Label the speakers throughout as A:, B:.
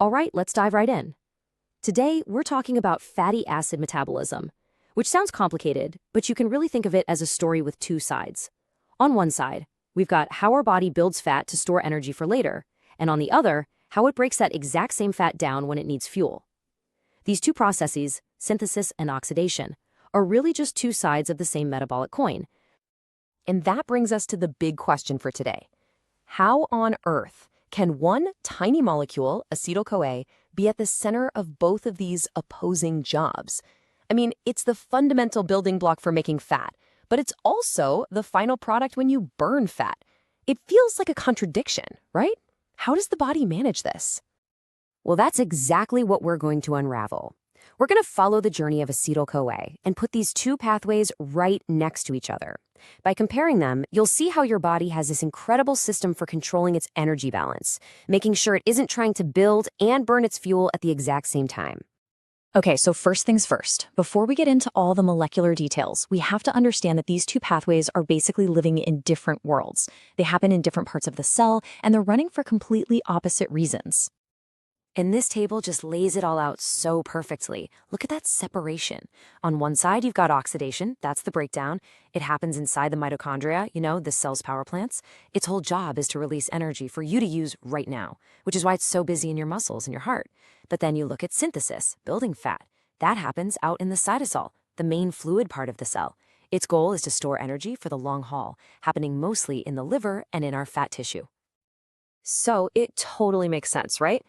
A: All right, let's dive right in. Today, we're talking about fatty acid metabolism, which sounds complicated, but you can really think of it as a story with two sides. On one side, we've got how our body builds fat to store energy for later, and on the other, how it breaks that exact same fat down when it needs fuel. These two processes, synthesis and oxidation, are really just two sides of the same metabolic coin.
B: And that brings us to the big question for today. How on earth can one tiny molecule, acetyl-CoA, be at the center of both of these opposing jobs? I mean, it's the fundamental building block for making fat, but it's also the final product when you burn fat. It feels like a contradiction, right? How does the body manage this?
A: Well, that's exactly what we're going to unravel. We're going to follow the journey of acetyl-CoA and put these two pathways right next to each other. By comparing them, you'll see how your body has this incredible system for controlling its energy balance, making sure it isn't trying to build and burn its fuel at the exact same time.
C: Okay, so first things first. Before we get into all the molecular details, we have to understand that these two pathways are basically living in different worlds. They happen in different parts of the cell, and they're running for completely opposite reasons.
A: And this table just lays it all out so perfectly. Look at that separation. On one side, you've got oxidation. That's the breakdown. It happens inside the mitochondria, the cell's power plants. Its whole job is to release energy for you to use right now, which is why it's so busy in your muscles and your heart. But then you look at synthesis, building fat. That happens out in the cytosol, the main fluid part of the cell. Its goal is to store energy for the long haul, happening mostly in the liver and in our fat tissue.
B: So it totally makes sense, right?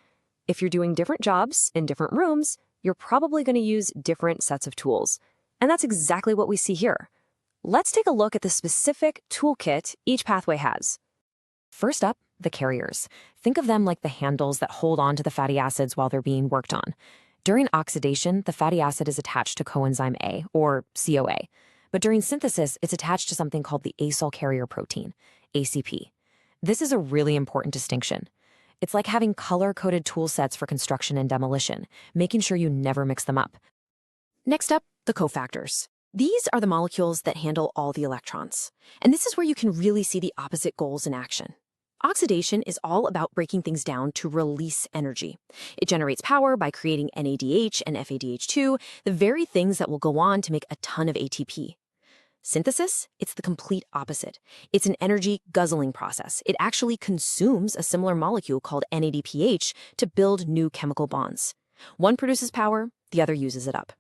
B: If you're doing different jobs in different rooms, you're probably going to use different sets of tools. And that's exactly what we see here. Let's take a look at the specific toolkit each pathway has. First up, the carriers. Think of them like the handles that hold on to the fatty acids while they're being worked on. During oxidation, the fatty acid is attached to coenzyme A, or CoA. But during synthesis, it's attached to something called the acyl carrier protein, ACP. This is a really important distinction. It's like having color-coded tool sets for construction and demolition, making sure you never mix them up. Next up, the cofactors. These are the molecules that handle all the electrons. And this is where you can really see the opposite goals in action. Oxidation is all about breaking things down to release energy. It generates power by creating NADH and FADH2, the very things that will go on to make a ton of ATP. Synthesis, it's the complete opposite. It's an energy-guzzling process. It actually consumes a similar molecule called NADPH to build new chemical bonds. One produces power, the other uses it up.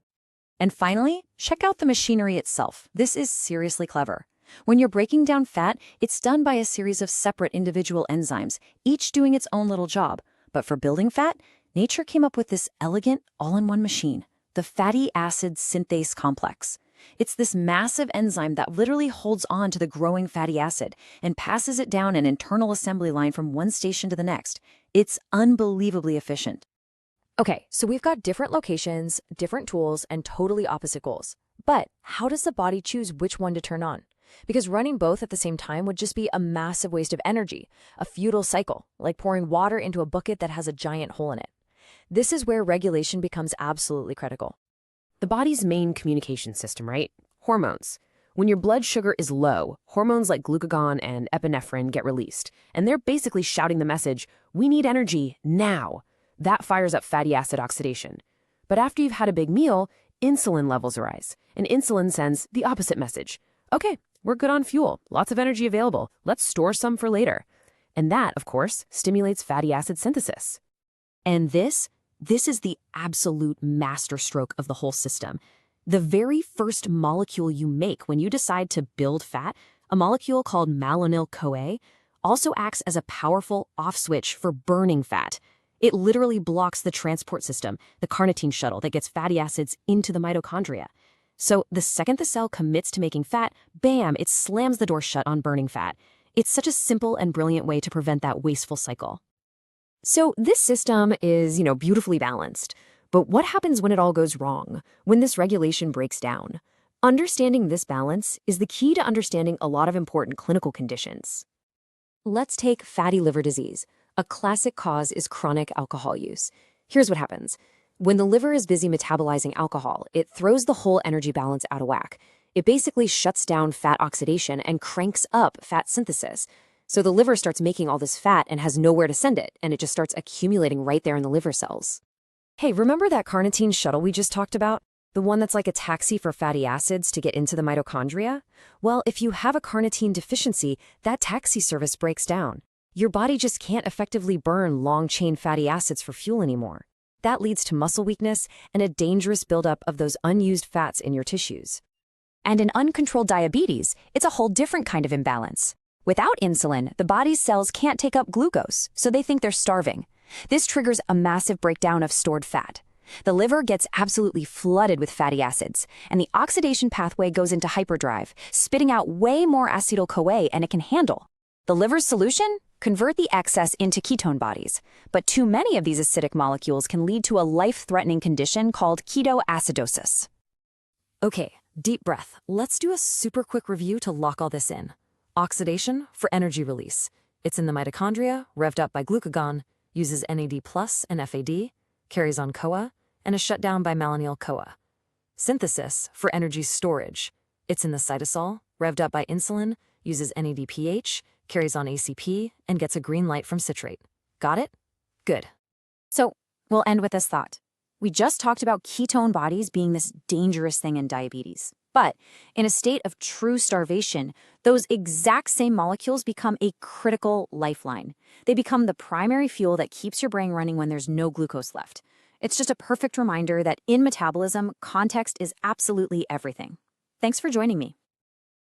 C: And finally, check out the machinery itself. This is seriously clever. When you're breaking down fat, it's done by a series of separate individual enzymes, each doing its own little job. But for building fat, nature came up with this elegant, all-in-one machine, the Fatty Acid Synthase complex. It's this massive enzyme that literally holds on to the growing fatty acid and passes it down an internal assembly line from one station to the next. It's unbelievably efficient.
B: Okay, so we've got different locations, different tools, and totally opposite goals. But how does the body choose which one to turn on? Because running both at the same time would just be a massive waste of energy, a futile cycle, like pouring water into a bucket that has a giant hole in it. This is where regulation becomes absolutely critical.
A: The body's main communication system, right? Hormones. When your blood sugar is low, hormones like glucagon and epinephrine get released, and they're basically shouting the message, we need energy now. That fires up fatty acid oxidation. But after you've had a big meal, insulin levels rise, and insulin sends the opposite message. Okay, we're good on fuel, lots of energy available, let's store some for later. And that, of course, stimulates fatty acid synthesis. And this is the absolute masterstroke of the whole system. The very first molecule you make when you decide to build fat, a molecule called malonyl-CoA, also acts as a powerful off switch for burning fat. It literally blocks the transport system, the carnitine shuttle that gets fatty acids into the mitochondria. So the second the cell commits to making fat, bam, it slams the door shut on burning fat. It's such a simple and brilliant way to prevent that wasteful cycle. So this system is, beautifully balanced. But what happens when it all goes wrong, when this regulation breaks down? Understanding this balance is the key to understanding a lot of important clinical conditions. Let's take fatty liver disease. A classic cause is chronic alcohol use. Here's what happens. When the liver is busy metabolizing alcohol, it throws the whole energy balance out of whack. It basically shuts down fat oxidation and cranks up fat synthesis.
B: So the liver starts making all this fat and has nowhere to send it, and it just starts accumulating right there in the liver cells. Hey, remember that carnitine shuttle we just talked about? The one that's like a taxi for fatty acids to get into the mitochondria? Well, if you have a carnitine deficiency, that taxi service breaks down. Your body just can't effectively burn long-chain fatty acids for fuel anymore. That leads to muscle weakness and a dangerous buildup of those unused fats in your tissues.
D: And in uncontrolled diabetes, it's a whole different kind of imbalance. Without insulin, the body's cells can't take up glucose, so they think they're starving. This triggers a massive breakdown of stored fat. The liver gets absolutely flooded with fatty acids, and the oxidation pathway goes into hyperdrive, spitting out way more acetyl-CoA than it can handle. The liver's solution? Convert the excess into ketone bodies. But too many of these acidic molecules can lead to a life-threatening condition called ketoacidosis.
B: Okay, deep breath. Let's do a super quick review to lock all this in. Oxidation for energy release. It's in the mitochondria, revved up by glucagon, uses NAD+ and FAD, carries on CoA, and is shut down by malonyl-CoA. Synthesis for energy storage. It's in the cytosol, revved up by insulin, uses NADPH, carries on ACP, and gets a green light from citrate. Got it? Good.
D: So, we'll end with this thought. We just talked about ketone bodies being this dangerous thing in diabetes. But in a state of true starvation, those exact same molecules become a critical lifeline. They become the primary fuel that keeps your brain running when there's no glucose left. It's just a perfect reminder that in metabolism, context is absolutely everything. Thanks for joining me.